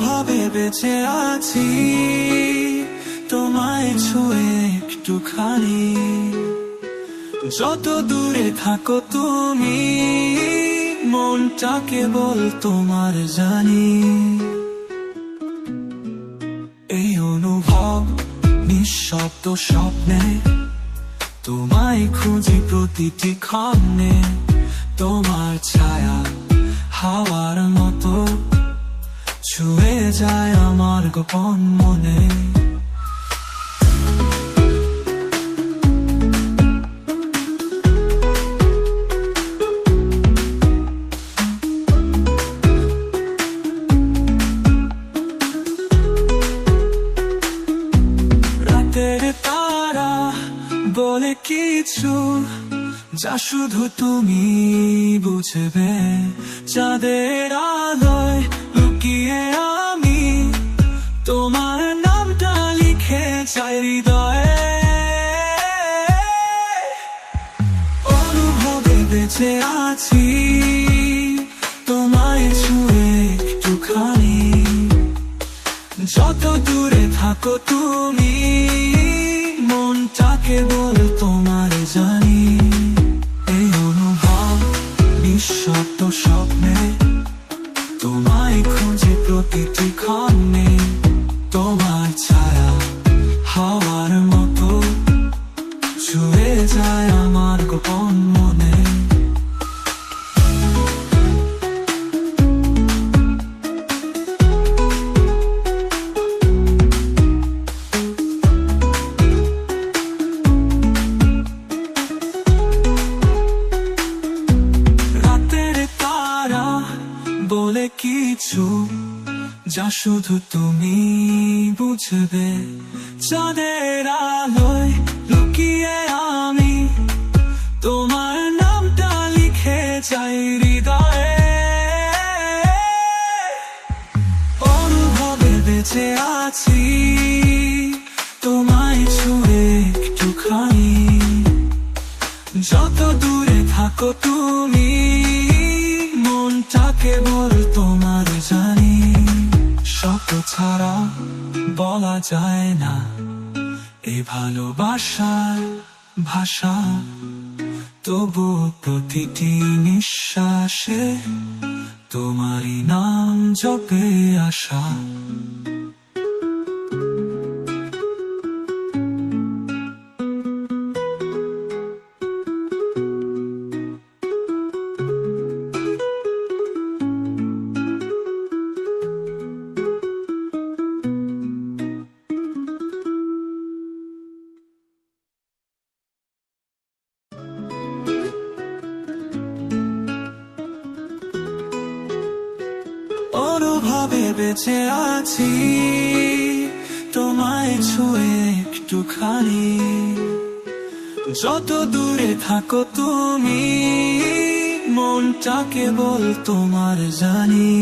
অনুভবে বেঁচে আছি তোমায় ছুঁয়ে একটুখানি। যত দূরে থাকো তুমি মনটা কেবল তোমার জানি। এই অনুভব নিঃশব্দ স্বপ্নে তোমায় খুঁজি প্রতিটি ক্ষণে। তোমার ছায়া হাওয়ার মতো ছুঁয়ে যায় আমার গোপন মনে। রাতের তারা বলে কিছু যা শুধু তুমি বুঝবে। চাঁদের আলোয় লুকিয়ে আমি তোমার নামটা লিখে চাই হৃদয়ে। অনুভবে বেঁচে আছি তোমায় ছুঁয়ে একটুখানি। যত দূরে থাকো তুমি মনটা কেবল তোমার জানি। এই অনুভব নিঃশব্দ স্বপ্নে তোমায় খুঁজে প্রতিটি ক্ষণে। তোমার ছায়া হাওয়ার মতো ছুঁয়ে যায় আমার গোপন মনে। বলে কিছু যা শুধু তুমি বুঝবে। চাঁদের আলোয় লুকিয়ে আমি তোমার নামটা লিখে চাই হৃদয়ে। অনুভবে বেঁচে আছি তোমায় ছুঁয়ে একটুখানি। যত দূরে থাকো তুমি মনটা কেবল তোমার জানি। শব্দ ছাড়া বলা যায় না এই ভালোবাসার ভাষা। তবু প্রতিটি নিঃশ্বাসে তোমারই নাম জপে আসা। অনুভবে বেঁচে আছি তোমায় ছুঁয়ে একটুখানি। যত দূরে থাকো তুমি মনটা কেবল তোমার জানি।